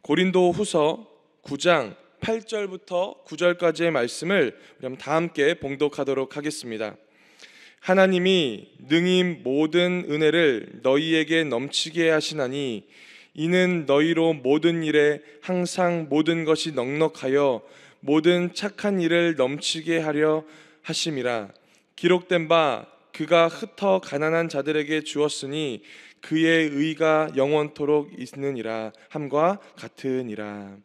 고린도 후서 9장 8절부터 9절까지의 말씀을 우리 다 함께 봉독하도록 하겠습니다. 하나님이 능히 모든 은혜를 너희에게 넘치게 하시나니 이는 너희로 모든 일에 항상 모든 것이 넉넉하여 모든 착한 일을 넘치게 하려 하심이라. 기록된 바 그가 흩어 가난한 자들에게 주었으니 그의 의가 영원토록 있느니라 함과 같으니라.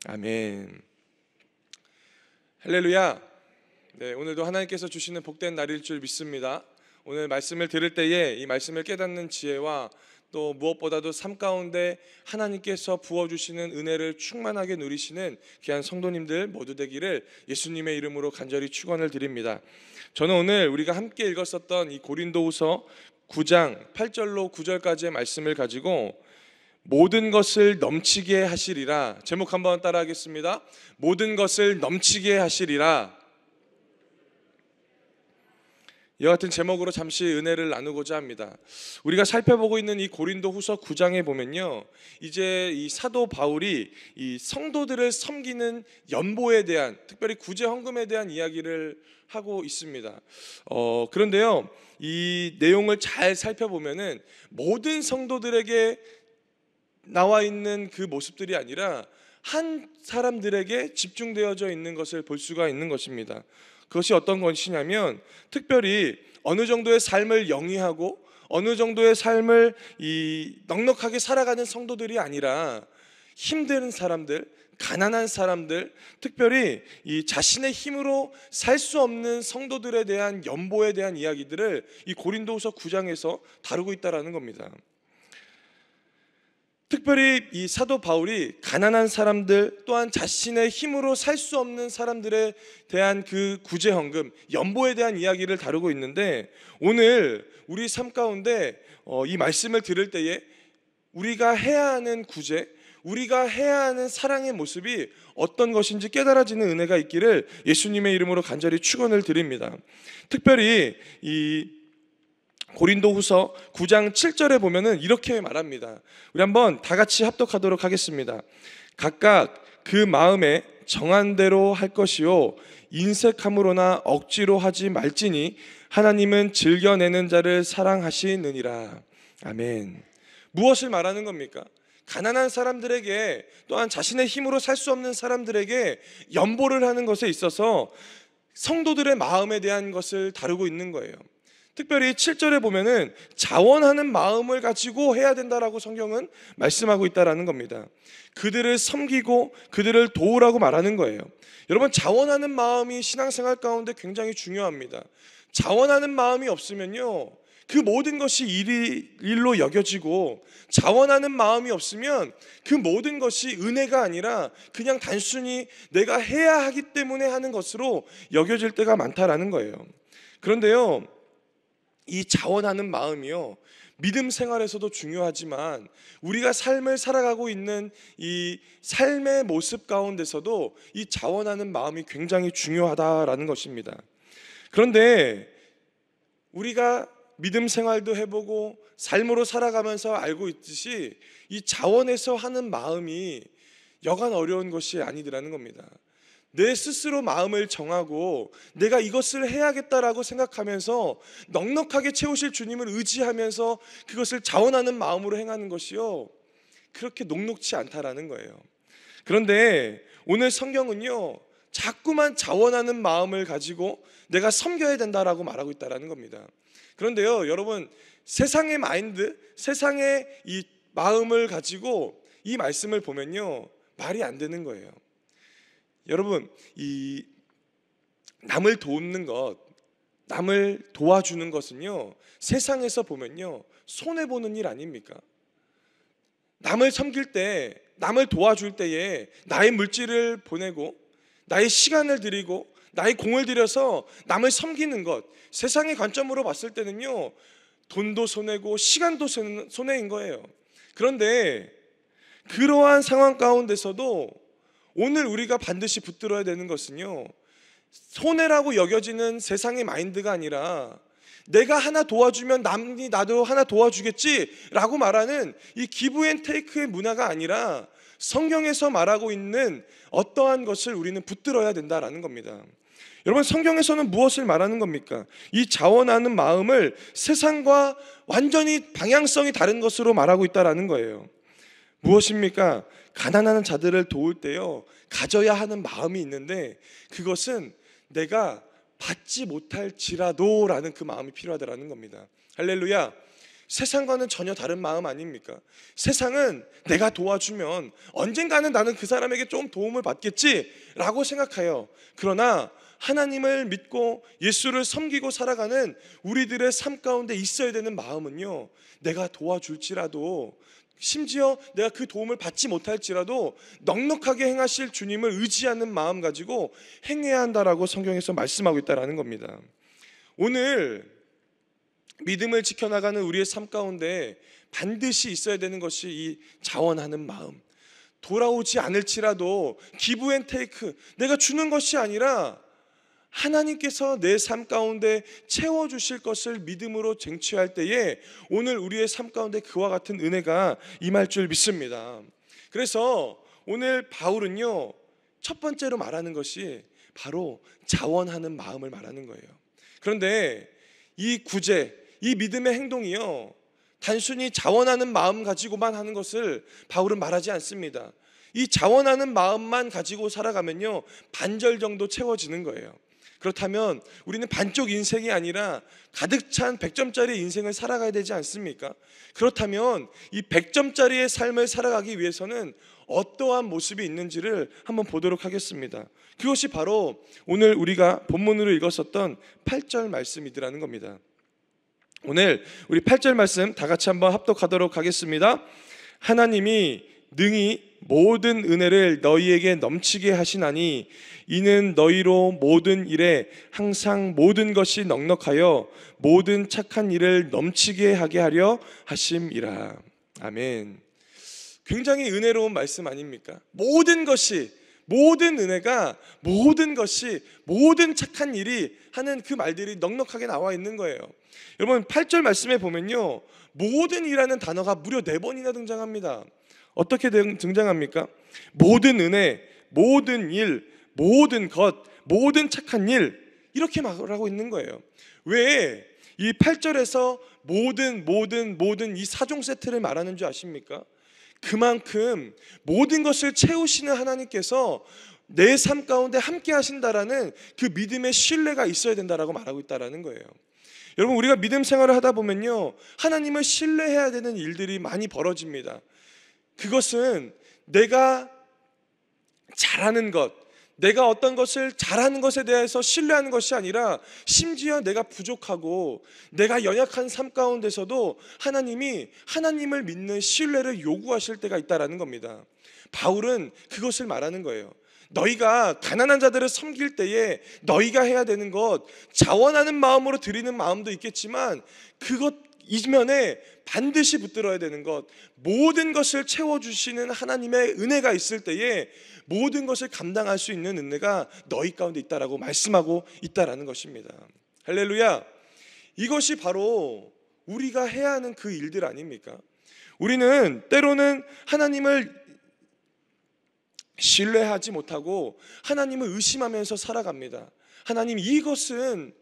아멘. 할렐루야. 네, 오늘도 하나님께서 주시는 복된 날일 줄 믿습니다. 오늘 말씀을 들을 때에 이 말씀을 깨닫는 지혜와 또 무엇보다도 삶 가운데 하나님께서 부어주시는 은혜를 충만하게 누리시는 귀한 성도님들 모두 되기를 예수님의 이름으로 간절히 축원을 드립니다. 저는 오늘 우리가 함께 읽었었던 이 고린도후서 9장 8절로 9절까지의 말씀을 가지고 모든 것을 넘치게 하시리라, 제목 한번 따라 하겠습니다. 모든 것을 넘치게 하시리라. 이와 같은 제목으로 잠시 은혜를 나누고자 합니다. 우리가 살펴보고 있는 이 고린도후서 9장에 보면요, 이제 이 사도 바울이 이 성도들을 섬기는 연보에 대한, 특별히 구제 헌금에 대한 이야기를 하고 있습니다. 그런데요, 이 내용을 잘 살펴보면은 모든 성도들에게 나와 있는 그 모습들이 아니라 한 사람들에게 집중되어져 있는 것을 볼 수가 있는 것입니다. 그것이 어떤 것이냐면, 특별히 어느 정도의 삶을 영위하고 어느 정도의 삶을 넉넉하게 살아가는 성도들이 아니라 힘든 사람들, 가난한 사람들, 특별히 이 자신의 힘으로 살 수 없는 성도들에 대한 연보에 대한 이야기들을 이 고린도후서 9장에서 다루고 있다라는 겁니다. 특별히 이 사도 바울이 가난한 사람들, 또한 자신의 힘으로 살 수 없는 사람들에 대한 그 구제 헌금, 연보에 대한 이야기를 다루고 있는데, 오늘 우리 삶 가운데 이 말씀을 들을 때에 우리가 해야 하는 구제, 우리가 해야 하는 사랑의 모습이 어떤 것인지 깨달아지는 은혜가 있기를 예수님의 이름으로 간절히 축원을 드립니다. 특별히 이 고린도후서 9장 7절에 보면은 이렇게 말합니다. 우리 한번 다 같이 합독하도록 하겠습니다. 각각 그 마음에 정한 대로 할 것이요 인색함으로나 억지로 하지 말지니 하나님은 즐겨내는 자를 사랑하시느니라. 아멘. 무엇을 말하는 겁니까? 가난한 사람들에게, 또한 자신의 힘으로 살 수 없는 사람들에게 연보를 하는 것에 있어서 성도들의 마음에 대한 것을 다루고 있는 거예요. 특별히 7절에 보면은 자원하는 마음을 가지고 해야 된다라고 성경은 말씀하고 있다라는 겁니다. 그들을 섬기고 그들을 도우라고 말하는 거예요. 여러분, 자원하는 마음이 신앙생활 가운데 굉장히 중요합니다. 자원하는 마음이 없으면요, 그 모든 것이 일로 여겨지고, 자원하는 마음이 없으면 그 모든 것이 은혜가 아니라 그냥 단순히 내가 해야 하기 때문에 하는 것으로 여겨질 때가 많다라는 거예요. 그런데요, 이 자원하는 마음이요, 믿음 생활에서도 중요하지만 우리가 삶을 살아가고 있는 이 삶의 모습 가운데서도 이 자원하는 마음이 굉장히 중요하다라는 것입니다. 그런데 우리가 믿음 생활도 해보고 삶으로 살아가면서 알고 있듯이 이 자원에서 하는 마음이 여간 어려운 것이 아니더라는 겁니다. 내 스스로 마음을 정하고 내가 이것을 해야겠다라고 생각하면서 넉넉하게 채우실 주님을 의지하면서 그것을 자원하는 마음으로 행하는 것이요, 그렇게 녹록지 않다라는 거예요. 그런데 오늘 성경은요, 자꾸만 자원하는 마음을 가지고 내가 섬겨야 된다라고 말하고 있다라는 겁니다. 그런데요, 여러분, 세상의 마인드, 세상의 이 마음을 가지고 이 말씀을 보면요, 말이 안 되는 거예요. 여러분, 이 남을 돕는 것, 남을 도와주는 것은요, 세상에서 보면요, 손해보는 일 아닙니까? 남을 섬길 때, 남을 도와줄 때에 나의 물질을 보내고 나의 시간을 들이고 나의 공을 들여서 남을 섬기는 것, 세상의 관점으로 봤을 때는요, 돈도 손해고 시간도 손해인 거예요. 그런데 그러한 상황 가운데서도 오늘 우리가 반드시 붙들어야 되는 것은요, 손해라고 여겨지는 세상의 마인드가 아니라 내가 하나 도와주면 남이 나도 하나 도와주겠지라고 말하는 이 기브 앤 테이크의 문화가 아니라 성경에서 말하고 있는 어떠한 것을 우리는 붙들어야 된다라는 겁니다. 여러분, 성경에서는 무엇을 말하는 겁니까? 이 자원하는 마음을 세상과 완전히 방향성이 다른 것으로 말하고 있다라는 거예요. 무엇입니까? 가난한 자들을 도울 때요, 가져야 하는 마음이 있는데 그것은 내가 받지 못할지라도 라는 그 마음이 필요하다라는 겁니다. 할렐루야. 세상과는 전혀 다른 마음 아닙니까? 세상은 내가 도와주면 언젠가는 나는 그 사람에게 좀 도움을 받겠지라고 생각해요. 그러나 하나님을 믿고 예수를 섬기고 살아가는 우리들의 삶 가운데 있어야 되는 마음은요, 내가 도와줄지라도, 심지어 내가 그 도움을 받지 못할지라도 넉넉하게 행하실 주님을 의지하는 마음 가지고 행해야 한다라고 성경에서 말씀하고 있다는 겁니다. 오늘 믿음을 지켜나가는 우리의 삶 가운데 반드시 있어야 되는 것이 이 자원하는 마음. 돌아오지 않을지라도 기브 앤 테이크, 내가 주는 것이 아니라 하나님께서 내 삶 가운데 채워주실 것을 믿음으로 쟁취할 때에 오늘 우리의 삶 가운데 그와 같은 은혜가 임할 줄 믿습니다. 그래서 오늘 바울은요, 첫 번째로 말하는 것이 바로 자원하는 마음을 말하는 거예요. 그런데 이 구제, 이 믿음의 행동이요, 단순히 자원하는 마음 가지고만 하는 것을 바울은 말하지 않습니다. 이 자원하는 마음만 가지고 살아가면요, 반절 정도 채워지는 거예요. 그렇다면 우리는 반쪽 인생이 아니라 가득 찬 100점짜리 인생을 살아가야 되지 않습니까? 그렇다면 이 100점짜리의 삶을 살아가기 위해서는 어떠한 모습이 있는지를 한번 보도록 하겠습니다. 그것이 바로 오늘 우리가 본문으로 읽었었던 8절 말씀이더라는 겁니다. 오늘 우리 8절 말씀 다 같이 한번 합독하도록 하겠습니다. 하나님이 능히 모든 은혜를 너희에게 넘치게 하시나니 이는 너희로 모든 일에 항상 모든 것이 넉넉하여 모든 착한 일을 넘치게 하게 하려 하심이라. 아멘. 굉장히 은혜로운 말씀 아닙니까? 모든 것이, 모든 은혜가, 모든 것이, 모든 착한 일이 하는 그 말들이 넉넉하게 나와 있는 거예요. 여러분, 8절 말씀에 보면요, 모든 이라는 단어가 무려 4번이나 등장합니다. 어떻게 등장합니까? 모든 은혜, 모든 일, 모든 것, 모든 착한 일, 이렇게 말하고 있는 거예요. 왜 이 8절에서 모든 이 4종 세트를 말하는 줄 아십니까? 그만큼 모든 것을 채우시는 하나님께서 내 삶 가운데 함께 하신다라는 그 믿음의 신뢰가 있어야 된다라고 말하고 있다라는 거예요. 여러분, 우리가 믿음 생활을 하다 보면요, 하나님을 신뢰해야 되는 일들이 많이 벌어집니다. 그것은 내가 잘하는 것, 내가 어떤 것을 잘하는 것에 대해서 신뢰하는 것이 아니라 심지어 내가 부족하고 내가 연약한 삶 가운데서도 하나님이 하나님을 믿는 신뢰를 요구하실 때가 있다는 겁니다. 바울은 그것을 말하는 거예요. 너희가 가난한 자들을 섬길 때에 너희가 해야 되는 것, 자원하는 마음으로 드리는 마음도 있겠지만 그것 이면에 반드시 붙들어야 되는 것, 모든 것을 채워주시는 하나님의 은혜가 있을 때에 모든 것을 감당할 수 있는 은혜가 너희 가운데 있다라고 말씀하고 있다라는 것입니다. 할렐루야. 이것이 바로 우리가 해야 하는 그 일들 아닙니까? 우리는 때로는 하나님을 신뢰하지 못하고 하나님을 의심하면서 살아갑니다. 하나님, 이것은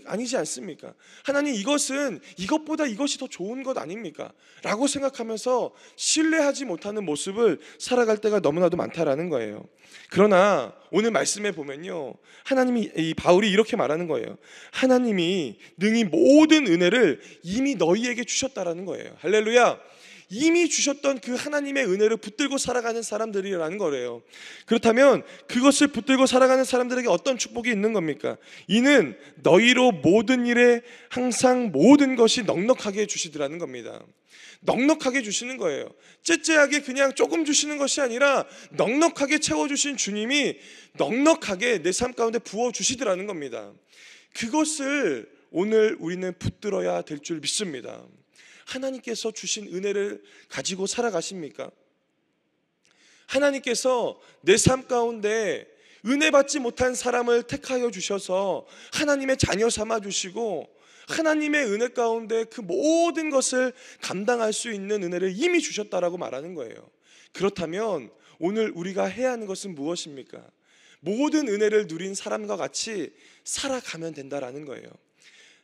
아니지 않습니까? 하나님, 이것은 이것보다 이것이 더 좋은 것 아닙니까? 라고 생각하면서 신뢰하지 못하는 모습을 살아갈 때가 너무나도 많다라는 거예요. 그러나 오늘 말씀에 보면요, 이 바울이 이렇게 말하는 거예요. 하나님이 능히 모든 은혜를 이미 너희에게 주셨다라는 거예요. 할렐루야. 이미 주셨던 그 하나님의 은혜를 붙들고 살아가는 사람들이라는 거래요. 그렇다면 그것을 붙들고 살아가는 사람들에게 어떤 축복이 있는 겁니까? 이는 너희로 모든 일에 항상 모든 것이 넉넉하게 주시더라는 겁니다. 넉넉하게 주시는 거예요. 째째하게 그냥 조금 주시는 것이 아니라 넉넉하게 채워주신 주님이 넉넉하게 내 삶 가운데 부어주시더라는 겁니다. 그것을 오늘 우리는 붙들어야 될 줄 믿습니다. 하나님께서 주신 은혜를 가지고 살아가십니까? 하나님께서 내 삶 가운데 은혜 받지 못한 사람을 택하여 주셔서 하나님의 자녀 삼아 주시고 하나님의 은혜 가운데 그 모든 것을 감당할 수 있는 은혜를 이미 주셨다라고 말하는 거예요. 그렇다면 오늘 우리가 해야 하는 것은 무엇입니까? 모든 은혜를 누린 사람과 같이 살아가면 된다라는 거예요.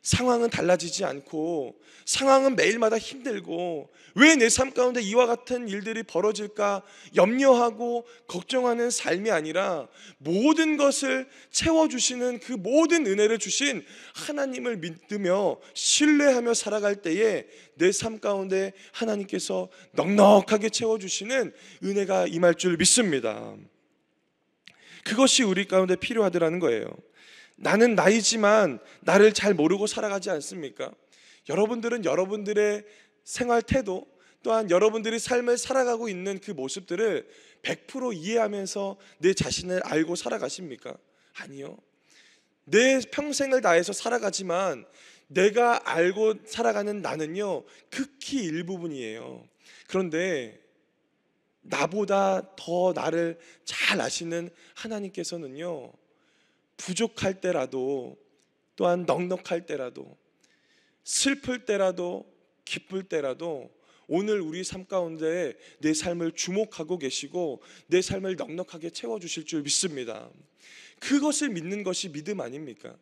상황은 달라지지 않고, 상황은 매일마다 힘들고, 왜 내 삶 가운데 이와 같은 일들이 벌어질까 염려하고 걱정하는 삶이 아니라, 모든 것을 채워주시는 그 모든 은혜를 주신 하나님을 믿으며 신뢰하며 살아갈 때에 내 삶 가운데 하나님께서 넉넉하게 채워주시는 은혜가 임할 줄 믿습니다. 그것이 우리 가운데 필요하더라는 거예요. 나는 나이지만 나를 잘 모르고 살아가지 않습니까? 여러분들은 여러분들의 생활 태도, 또한 여러분들이 삶을 살아가고 있는 그 모습들을 100% 이해하면서 내 자신을 알고 살아가십니까? 아니요. 내 평생을 다해서 살아가지만 내가 알고 살아가는 나는요, 극히 일부분이에요. 그런데 나보다 더 나를 잘 아시는 하나님께서는요, 부족할 때라도, 또한 넉넉할 때라도, 슬플 때라도, 기쁠 때라도 오늘 우리 삶 가운데 내 삶을 주목하고 계시고 내 삶을 넉넉하게 채워주실 줄 믿습니다. 그것을 믿는 것이 믿음 아닙니까?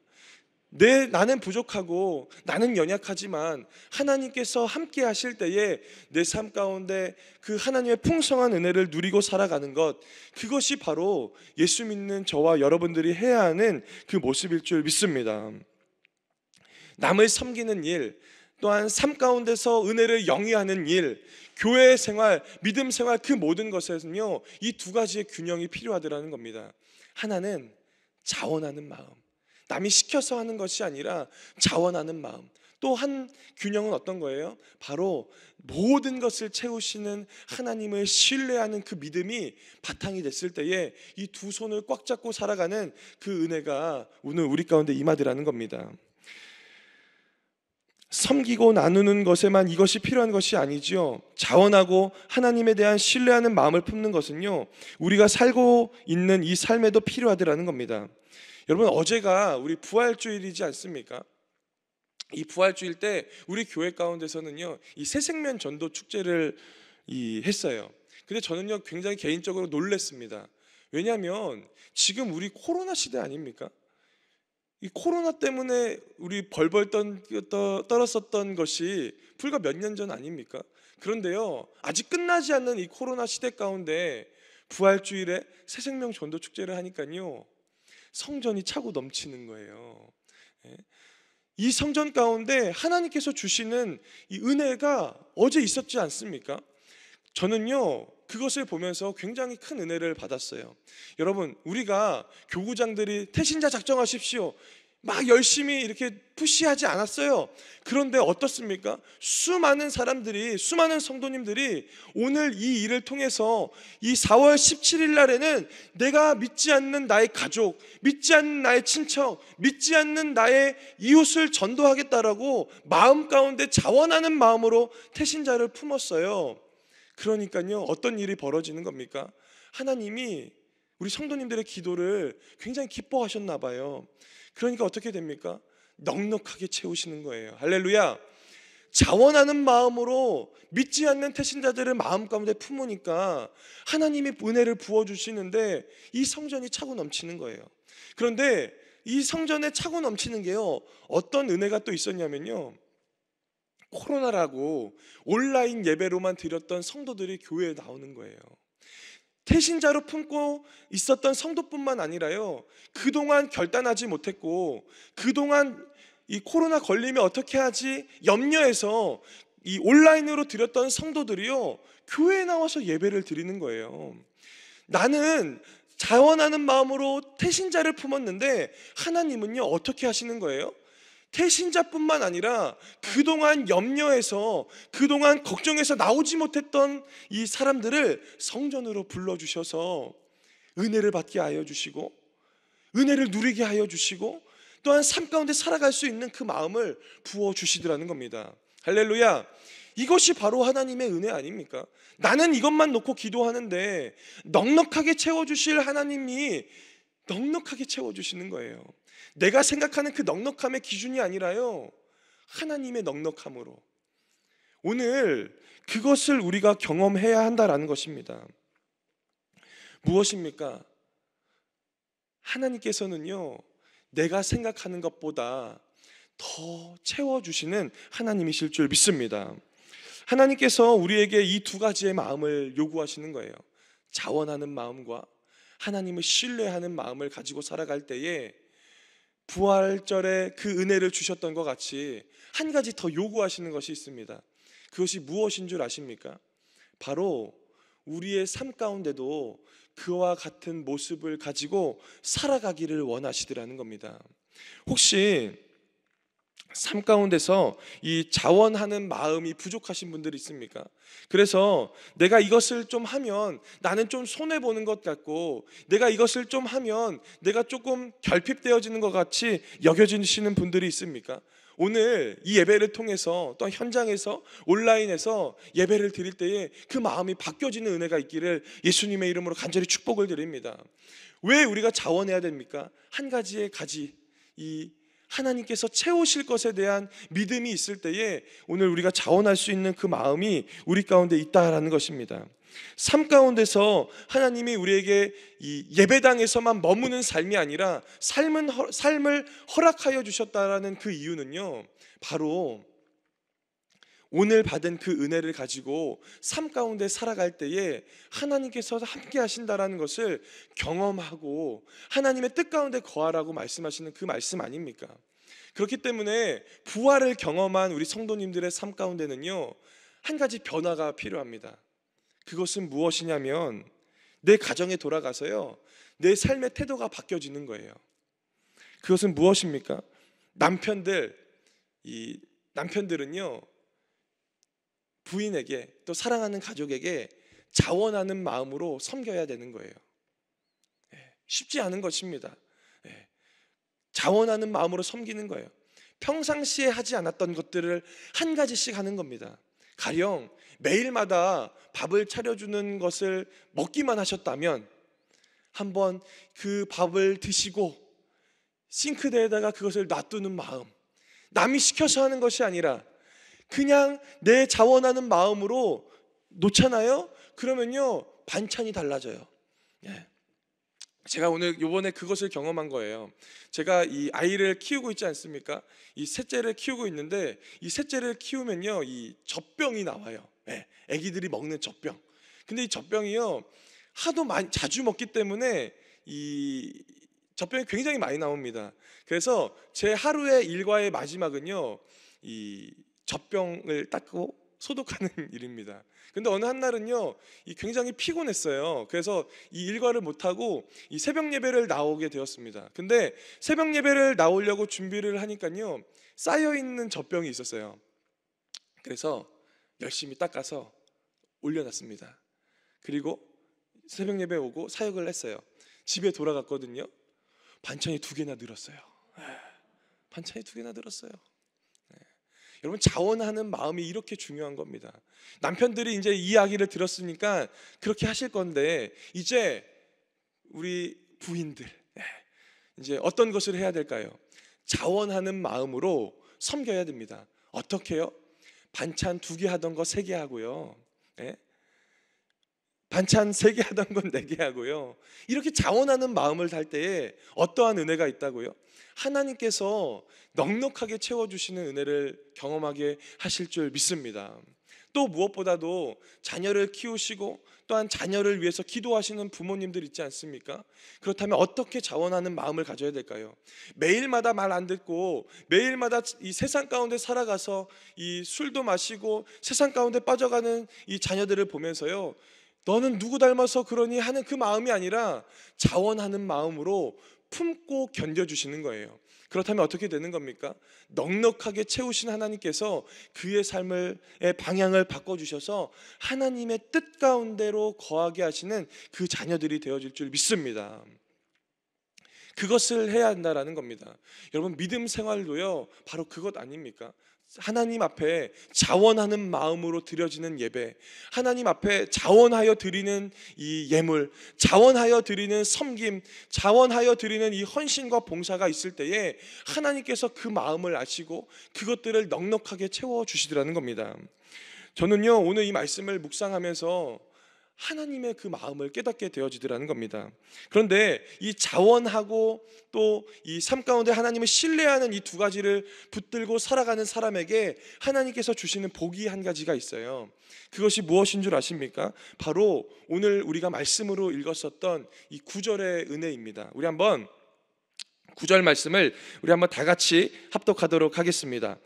나는 부족하고 나는 연약하지만 하나님께서 함께 하실 때에 내 삶 가운데 그 하나님의 풍성한 은혜를 누리고 살아가는 것, 그것이 바로 예수 믿는 저와 여러분들이 해야 하는 그 모습일 줄 믿습니다. 남을 섬기는 일, 또한 삶 가운데서 은혜를 영위하는 일, 교회 생활, 믿음 생활, 그 모든 것에는요, 이 두 가지의 균형이 필요하더라는 겁니다. 하나는 자원하는 마음, 남이 시켜서 하는 것이 아니라 자원하는 마음. 또 한 균형은 어떤 거예요? 바로 모든 것을 채우시는 하나님을 신뢰하는 그 믿음이 바탕이 됐을 때에 이 두 손을 꽉 잡고 살아가는 그 은혜가 오늘 우리 가운데 임하더라는 겁니다. 섬기고 나누는 것에만 이것이 필요한 것이 아니지요. 자원하고 하나님에 대한 신뢰하는 마음을 품는 것은요, 우리가 살고 있는 이 삶에도 필요하더라는 겁니다. 여러분, 어제가 우리 부활주일이지 않습니까? 이 부활주일 때 우리 교회 가운데서는요, 이 새생명 전도 축제를 했어요. 근데 저는요, 굉장히 개인적으로 놀랐습니다. 왜냐하면 지금 우리 코로나 시대 아닙니까? 이 코로나 때문에 우리 벌벌 떨었었던 것이 불과 몇 년 전 아닙니까? 그런데요, 아직 끝나지 않는 이 코로나 시대 가운데 부활주일에 새생명 전도 축제를 하니까요, 성전이 차고 넘치는 거예요. 이 성전 가운데 하나님께서 주시는 이 은혜가 어제 있었지 않습니까? 저는요, 그것을 보면서 굉장히 큰 은혜를 받았어요. 여러분, 우리가 교구장들이 태신자 작정하십시오 막 열심히 이렇게 푸시하지 않았어요. 그런데 어떻습니까? 수많은 사람들이, 수많은 성도님들이 오늘 이 일을 통해서 이 4월 17일 날에는 내가 믿지 않는 나의 가족, 믿지 않는 나의 친척, 믿지 않는 나의 이웃을 전도하겠다라고 마음 가운데 자원하는 마음으로 태신자를 품었어요. 그러니까요, 어떤 일이 벌어지는 겁니까? 하나님이 우리 성도님들의 기도를 굉장히 기뻐하셨나 봐요. 그러니까 어떻게 됩니까? 넉넉하게 채우시는 거예요. 할렐루야. 자원하는 마음으로 믿지 않는 태신자들을 마음 가운데 품으니까 하나님이 은혜를 부어주시는데 이 성전이 차고 넘치는 거예요. 그런데 이 성전에 차고 넘치는 게요, 어떤 은혜가 또 있었냐면요, 코로나라고 온라인 예배로만 드렸던 성도들이 교회에 나오는 거예요. 태신자로 품고 있었던 성도뿐만 아니라요, 그동안 결단하지 못했고 그동안 이 코로나 걸리면 어떻게 하지 염려해서 이 온라인으로 드렸던 성도들이요, 교회에 나와서 예배를 드리는 거예요. 나는 자원하는 마음으로 태신자를 품었는데 하나님은요, 어떻게 하시는 거예요? 태신자뿐만 아니라 그동안 염려해서, 그동안 걱정해서 나오지 못했던 이 사람들을 성전으로 불러주셔서 은혜를 받게 하여 주시고, 은혜를 누리게 하여 주시고, 또한 삶 가운데 살아갈 수 있는 그 마음을 부어주시더라는 겁니다. 할렐루야. 이것이 바로 하나님의 은혜 아닙니까? 나는 이것만 놓고 기도하는데 넉넉하게 채워주실 하나님이 넉넉하게 채워주시는 거예요. 내가 생각하는 그 넉넉함의 기준이 아니라요, 하나님의 넉넉함으로. 오늘 그것을 우리가 경험해야 한다라는 것입니다. 무엇입니까? 하나님께서는요, 내가 생각하는 것보다 더 채워주시는 하나님이실 줄 믿습니다. 하나님께서 우리에게 이 두 가지의 마음을 요구하시는 거예요. 자원하는 마음과 하나님을 신뢰하는 마음을 가지고 살아갈 때에 부활절에 그 은혜를 주셨던 것 같이 한 가지 더 요구하시는 것이 있습니다. 그것이 무엇인 줄 아십니까? 바로 우리의 삶 가운데도 그와 같은 모습을 가지고 살아가기를 원하시더라는 겁니다. 혹시 삶 가운데서 이 자원하는 마음이 부족하신 분들이 있습니까? 그래서 내가 이것을 좀 하면 나는 좀 손해보는 것 같고, 내가 이것을 좀 하면 내가 조금 결핍되어지는 것 같이 여겨지시는 분들이 있습니까? 오늘 이 예배를 통해서 또 현장에서 온라인에서 예배를 드릴 때에 그 마음이 바뀌어지는 은혜가 있기를 예수님의 이름으로 간절히 축복을 드립니다. 왜 우리가 자원해야 됩니까? 한 가지의 가지, 이 하나님께서 채우실 것에 대한 믿음이 있을 때에 오늘 우리가 자원할 수 있는 그 마음이 우리 가운데 있다라는 것입니다. 삶 가운데서 하나님이 우리에게 이 예배당에서만 머무는 삶이 아니라 삶을 허락하여 주셨다라는 그 이유는요, 바로 오늘 받은 그 은혜를 가지고 삶 가운데 살아갈 때에 하나님께서 함께 하신다라는 것을 경험하고 하나님의 뜻 가운데 거하라고 말씀하시는 그 말씀 아닙니까? 그렇기 때문에 부활을 경험한 우리 성도님들의 삶 가운데는요, 한 가지 변화가 필요합니다. 그것은 무엇이냐면 내 가정에 돌아가서요, 내 삶의 태도가 바뀌어지는 거예요. 그것은 무엇입니까? 남편들은요, 부인에게 또 사랑하는 가족에게 자원하는 마음으로 섬겨야 되는 거예요. 쉽지 않은 것입니다. 자원하는 마음으로 섬기는 거예요. 평상시에 하지 않았던 것들을 한 가지씩 하는 겁니다. 가령 매일마다 밥을 차려주는 것을 먹기만 하셨다면 한번 그 밥을 드시고 싱크대에다가 그것을 놔두는 마음, 남이 시켜서 하는 것이 아니라 그냥 내 자원하는 마음으로 놓잖아요? 그러면요, 반찬이 달라져요. 제가 오늘 요번에 그것을 경험한 거예요. 제가 이 아이를 키우고 있지 않습니까? 이 셋째를 키우고 있는데 이 셋째를 키우면요, 이 젖병이 나와요. 아기들이 먹는 젖병. 근데 이 젖병이요, 하도 자주 먹기 때문에 이 젖병이 굉장히 많이 나옵니다. 그래서 제 하루의 일과의 마지막은요, 이 젖병을 닦고 소독하는 일입니다. 근데 어느 한 날은요, 굉장히 피곤했어요. 그래서 이 일과를 못하고 이 새벽 예배를 나오게 되었습니다. 근데 새벽 예배를 나오려고 준비를 하니까요, 쌓여있는 젖병이 있었어요. 그래서 열심히 닦아서 올려놨습니다. 그리고 새벽 예배 오고 사역을 했어요. 집에 돌아갔거든요. 반찬이 2개나 늘었어요. 반찬이 2개나 늘었어요. 여러분, 자원하는 마음이 이렇게 중요한 겁니다. 남편들이 이제 이 이야기를 들었으니까 그렇게 하실 건데, 이제 우리 부인들 이제 어떤 것을 해야 될까요? 자원하는 마음으로 섬겨야 됩니다. 어떻게요? 반찬 2개 하던 거 3개 하고요. 반찬 3개 하던 건 4개 하고요. 이렇게 자원하는 마음을 달 때에 어떠한 은혜가 있다고요? 하나님께서 넉넉하게 채워주시는 은혜를 경험하게 하실 줄 믿습니다. 또 무엇보다도 자녀를 키우시고 또한 자녀를 위해서 기도하시는 부모님들 있지 않습니까? 그렇다면 어떻게 자원하는 마음을 가져야 될까요? 매일마다 말 안 듣고 매일마다 이 세상 가운데 살아가서 이 술도 마시고 세상 가운데 빠져가는 이 자녀들을 보면서요, 너는 누구 닮아서 그러니 하는 그 마음이 아니라 자원하는 마음으로 품고 견뎌주시는 거예요. 그렇다면 어떻게 되는 겁니까? 넉넉하게 채우신 하나님께서 그의 삶의 방향을 바꿔주셔서 하나님의 뜻 가운데로 거하게 하시는 그 자녀들이 되어질 줄 믿습니다. 그것을 해야 한다라는 겁니다. 여러분, 믿음 생활도요, 바로 그것 아닙니까? 하나님 앞에 자원하는 마음으로 드려지는 예배, 하나님 앞에 자원하여 드리는 이 예물, 자원하여 드리는 섬김, 자원하여 드리는 이 헌신과 봉사가 있을 때에 하나님께서 그 마음을 아시고 그것들을 넉넉하게 채워주시더라는 겁니다. 저는요, 오늘 이 말씀을 묵상하면서 하나님의 그 마음을 깨닫게 되어지더라는 겁니다. 그런데 이 자원하고 또 이 삶 가운데 하나님을 신뢰하는 이 두 가지를 붙들고 살아가는 사람에게 하나님께서 주시는 복이 한 가지가 있어요. 그것이 무엇인 줄 아십니까? 바로 오늘 우리가 말씀으로 읽었었던 이 9절의 은혜입니다. 우리 한번 9절 말씀을 우리 한번 다 같이 합독하도록 하겠습니다.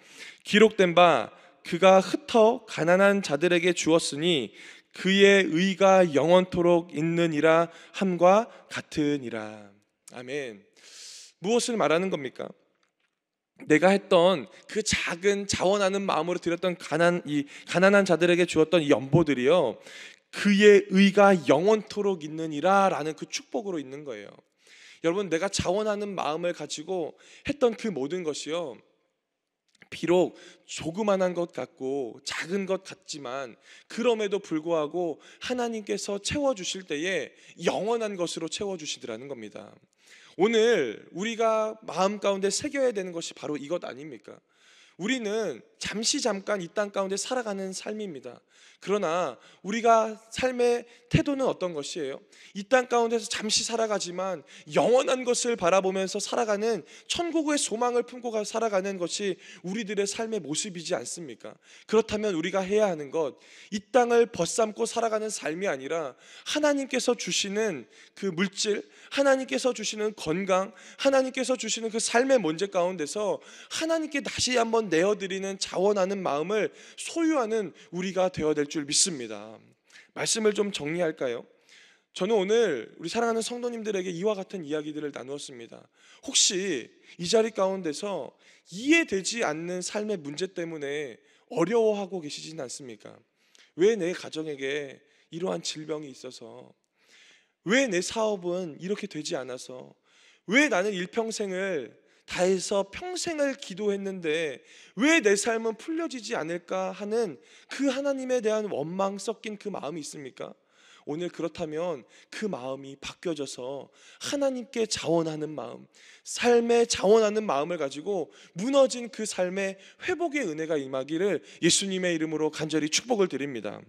기록된 바 그가 흩어 가난한 자들에게 주었으니 그의 의가 영원토록 있느니라 함과 같으니라. 아멘. 무엇을 말하는 겁니까? 내가 했던 그 작은 자원하는 마음으로 드렸던 가난한 자들에게 주었던 이 연보들이요, 그의 의가 영원토록 있느니라 라는 그 축복으로 있는 거예요. 여러분, 내가 자원하는 마음을 가지고 했던 그 모든 것이요, 비록 조그만한 것 같고 작은 것 같지만 그럼에도 불구하고 하나님께서 채워주실 때에 영원한 것으로 채워주시더라는 겁니다. 오늘 우리가 마음 가운데 새겨야 되는 것이 바로 이것 아닙니까? 우리는 잠깐 이 땅 가운데 살아가는 삶입니다. 그러나 우리가 삶의 태도는 어떤 것이에요? 이 땅 가운데서 잠시 살아가지만 영원한 것을 바라보면서 살아가는, 천국의 소망을 품고 살아가는 것이 우리들의 삶의 모습이지 않습니까? 그렇다면 우리가 해야 하는 것, 이 땅을 벗삼고 살아가는 삶이 아니라 하나님께서 주시는 그 물질, 하나님께서 주시는 건강, 하나님께서 주시는 그 삶의 문제 가운데서 하나님께 다시 한번 내어드리는 자원하는 마음을 소유하는 우리가 되어야 될 줄 믿습니다. 말씀을 좀 정리할까요? 저는 오늘 우리 사랑하는 성도님들에게 이와 같은 이야기들을 나누었습니다. 혹시 이 자리 가운데서 이해되지 않는 삶의 문제 때문에 어려워하고 계시진 않습니까? 왜 내 가정에게 이러한 질병이 있어서, 왜 내 사업은 이렇게 되지 않아서, 왜 나는 일평생을 다해서 평생을 기도했는데 왜 내 삶은 풀려지지 않을까 하는 그 하나님에 대한 원망 섞인 그 마음이 있습니까? 오늘 그렇다면 그 마음이 바뀌어져서 하나님께 자원하는 마음, 삶에 자원하는 마음을 가지고 무너진 그 삶의 회복의 은혜가 임하기를 예수님의 이름으로 간절히 축복을 드립니다.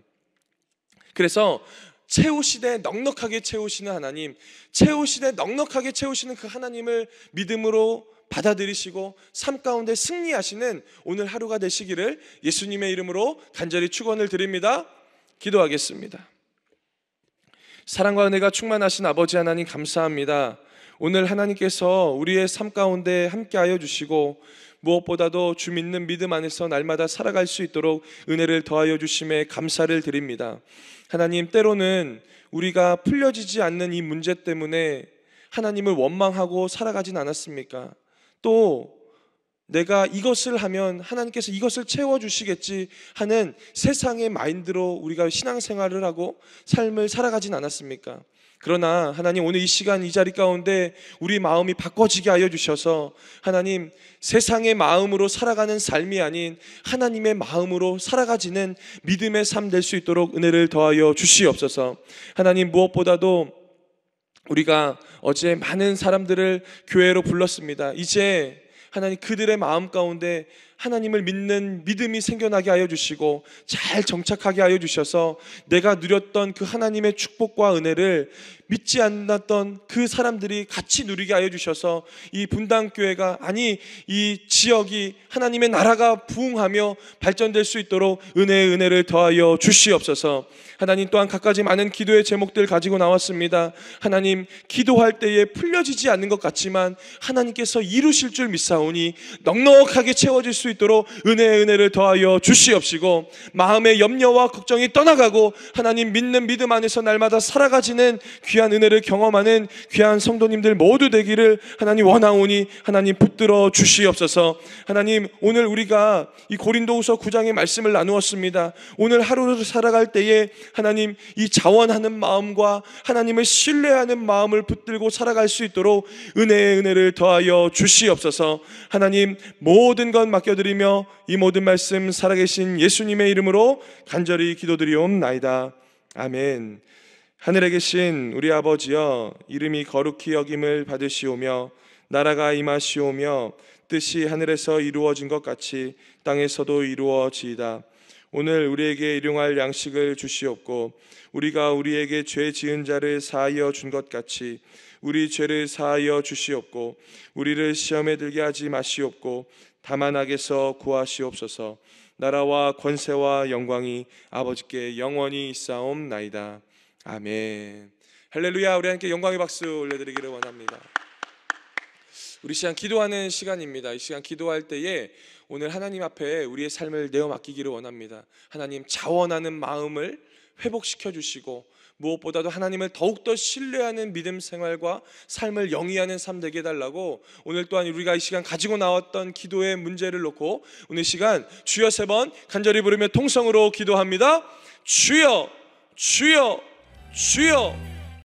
그래서 채우시되 넉넉하게 채우시는 하나님, 채우시되 넉넉하게 채우시는 그 하나님을 믿음으로 받아들이시고 삶 가운데 승리하시는 오늘 하루가 되시기를 예수님의 이름으로 간절히 축원을 드립니다. 기도하겠습니다. 사랑과 은혜가 충만하신 아버지 하나님, 감사합니다. 오늘 하나님께서 우리의 삶 가운데 함께하여 주시고 무엇보다도 주 믿는 믿음 안에서 날마다 살아갈 수 있도록 은혜를 더하여 주심에 감사를 드립니다. 하나님, 때로는 우리가 풀려지지 않는 이 문제 때문에 하나님을 원망하고 살아가진 않았습니까? 또 내가 이것을 하면 하나님께서 이것을 채워주시겠지 하는 세상의 마인드로 우리가 신앙생활을 하고 삶을 살아가진 않았습니까? 그러나 하나님, 오늘 이 시간 이 자리 가운데 우리 마음이 바꿔지게 하여 주셔서 하나님, 세상의 마음으로 살아가는 삶이 아닌 하나님의 마음으로 살아가지는 믿음의 삶 될 수 있도록 은혜를 더하여 주시옵소서. 하나님, 무엇보다도 우리가 어제 많은 사람들을 교회로 불렀습니다. 이제 하나님, 그들의 마음 가운데 하나님을 믿는 믿음이 생겨나게 하여 주시고 잘 정착하게 하여 주셔서 내가 누렸던 그 하나님의 축복과 은혜를 믿지 않았던 그 사람들이 같이 누리게 하여 주셔서 이 분당교회가, 아니 이 지역이, 하나님의 나라가 부흥하며 발전될 수 있도록 은혜를 더하여 주시옵소서. 하나님, 또한 갖가지 많은 기도의 제목들 가지고 나왔습니다. 하나님, 기도할 때에 풀려지지 않는 것 같지만 하나님께서 이루실 줄 믿사오니 넉넉하게 채워질 수 있도록 은혜를 더하여 주시옵시고, 마음의 염려와 걱정이 떠나가고 하나님 믿는 믿음 안에서 날마다 살아가지는 귀한 은혜를 경험하는 귀한 성도님들 모두 되기를 하나님 원하오니 하나님 붙들어 주시옵소서. 하나님, 오늘 우리가 이 고린도후서 9장의 말씀을 나누었습니다. 오늘 하루를 살아갈 때에 하나님, 이 자원하는 마음과 하나님을 신뢰하는 마음을 붙들고 살아갈 수 있도록 은혜를 더하여 주시옵소서. 하나님, 모든 것 맡겨드리며 이 모든 말씀 살아계신 예수님의 이름으로 간절히 기도드리옵나이다. 아멘. 하늘에 계신 우리 아버지여, 이름이 거룩히 여김을 받으시오며 나라가 임하시오며 뜻이 하늘에서 이루어진 것 같이 땅에서도 이루어지이다. 오늘 우리에게 일용할 양식을 주시옵고 우리가 우리에게 죄 지은 자를 사하여 준 것 같이 우리 죄를 사하여 주시옵고 우리를 시험에 들게 하지 마시옵고 다만 악에서 구하시옵소서. 나라와 권세와 영광이 아버지께 영원히 있사옵나이다. 아멘. 할렐루야. 우리 함께 영광의 박수 올려드리기를 원합니다. 우리 시간 기도하는 시간입니다. 이 시간 기도할 때에 오늘 하나님 앞에 우리의 삶을 내어 맡기기를 원합니다. 하나님, 자원하는 마음을 회복시켜 주시고 무엇보다도 하나님을 더욱더 신뢰하는 믿음 생활과 삶을 영위하는 삶 되게 해달라고 오늘 또한 우리가 이 시간 가지고 나왔던 기도의 문제를 놓고 오늘 시간 주여 3번 간절히 부르며 통성으로 기도합니다. 주여, 주여, 주여.